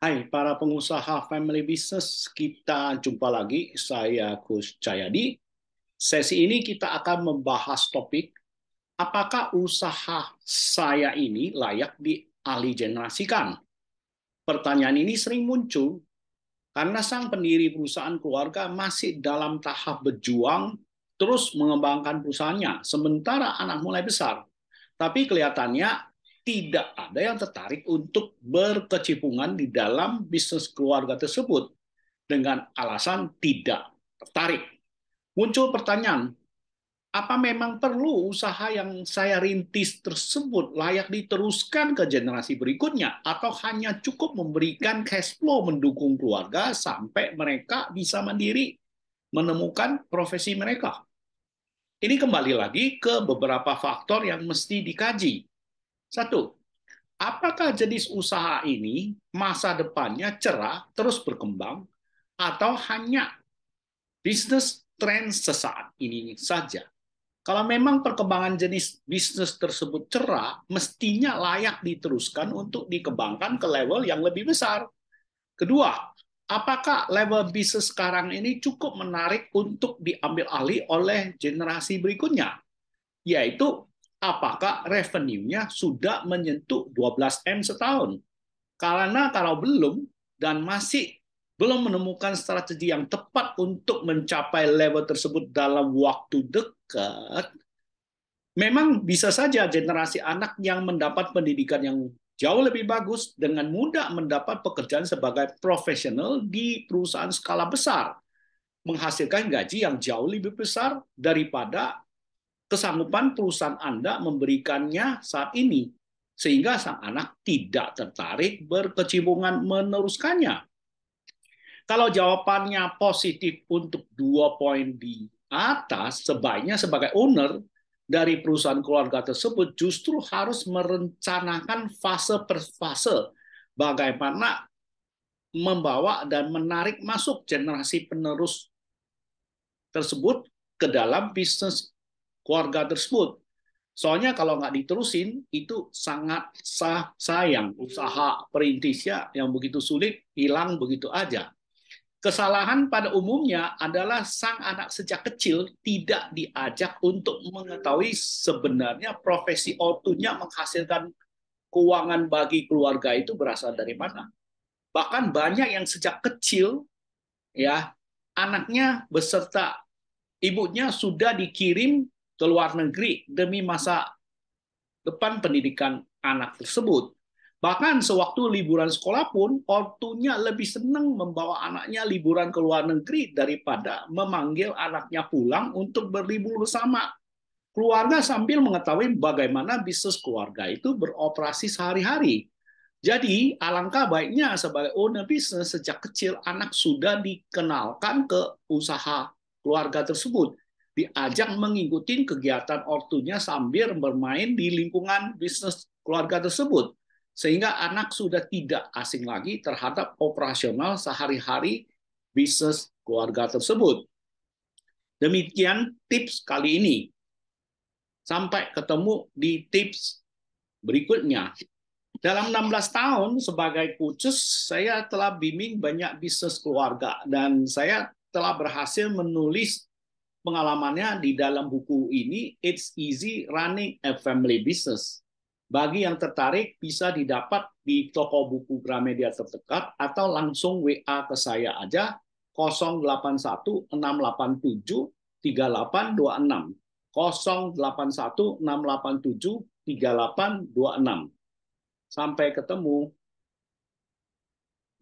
Hai para pengusaha family business, kita jumpa lagi. Saya Gus Jayadi. Sesi ini kita akan membahas topik, apakah usaha saya ini layak dialih generasikan? Pertanyaan ini sering muncul karena sang pendiri perusahaan keluarga masih dalam tahap berjuang terus mengembangkan perusahaannya, sementara anak mulai besar. Tapi kelihatannya tidak ada yang tertarik untuk berkecimpungan di dalam bisnis keluarga tersebut dengan alasan tidak tertarik. Muncul pertanyaan, apa memang perlu usaha yang saya rintis tersebut layak diteruskan ke generasi berikutnya, atau hanya cukup memberikan cash flow mendukung keluarga sampai mereka bisa mandiri menemukan profesi mereka? Ini kembali lagi ke beberapa faktor yang mesti dikaji. Satu, apakah jenis usaha ini masa depannya cerah terus berkembang, atau hanya bisnis tren sesaat ini saja? Kalau memang perkembangan jenis bisnis tersebut cerah, mestinya layak diteruskan untuk dikembangkan ke level yang lebih besar. Kedua, apakah level bisnis sekarang ini cukup menarik untuk diambil alih oleh generasi berikutnya? Yaitu, apakah revenue-nya sudah menyentuh 12M setahun? Karena kalau belum dan masih belum menemukan strategi yang tepat untuk mencapai level tersebut dalam waktu dekat, memang bisa saja generasi anak yang mendapat pendidikan yang jauh lebih bagus dengan mudah mendapat pekerjaan sebagai profesional di perusahaan skala besar, menghasilkan gaji yang jauh lebih besar daripada kesanggupan perusahaan Anda memberikannya saat ini, sehingga sang anak tidak tertarik berkecimpungan meneruskannya. Kalau jawabannya positif untuk 2 poin di atas, sebaiknya sebagai owner dari perusahaan keluarga tersebut justru harus merencanakan fase per fase bagaimana membawa dan menarik masuk generasi penerus tersebut ke dalam bisnis keluarga tersebut. Soalnya kalau nggak diterusin, itu sangat sayang. Usaha perintisnya yang begitu sulit, hilang begitu aja. Kesalahan pada umumnya adalah sang anak sejak kecil tidak diajak untuk mengetahui sebenarnya profesi ortunya menghasilkan keuangan bagi keluarga itu berasal dari mana. Bahkan banyak yang sejak kecil, ya, anaknya beserta ibunya sudah dikirim ke luar negeri demi masa depan pendidikan anak tersebut. Bahkan sewaktu liburan sekolah pun, ortunya lebih senang membawa anaknya liburan ke luar negeri daripada memanggil anaknya pulang untuk berlibur bersama keluarga sambil mengetahui bagaimana bisnis keluarga itu beroperasi sehari-hari. Jadi, alangkah baiknya sebagai owner bisnis sejak kecil anak sudah dikenalkan ke usaha keluarga tersebut, diajak mengikuti kegiatan ortunya sambil bermain di lingkungan bisnis keluarga tersebut, sehingga anak sudah tidak asing lagi terhadap operasional sehari-hari bisnis keluarga tersebut. Demikian tips kali ini. Sampai ketemu di tips berikutnya. Dalam 16 tahun sebagai coaches, saya telah bimbing banyak bisnis keluarga dan saya telah berhasil menulis pengalamannya di dalam buku ini, It's Easy Running a Family Business. Bagi yang tertarik, bisa didapat di toko buku Gramedia terdekat atau langsung WA ke saya aja 0816873826. 0816873826. Sampai ketemu.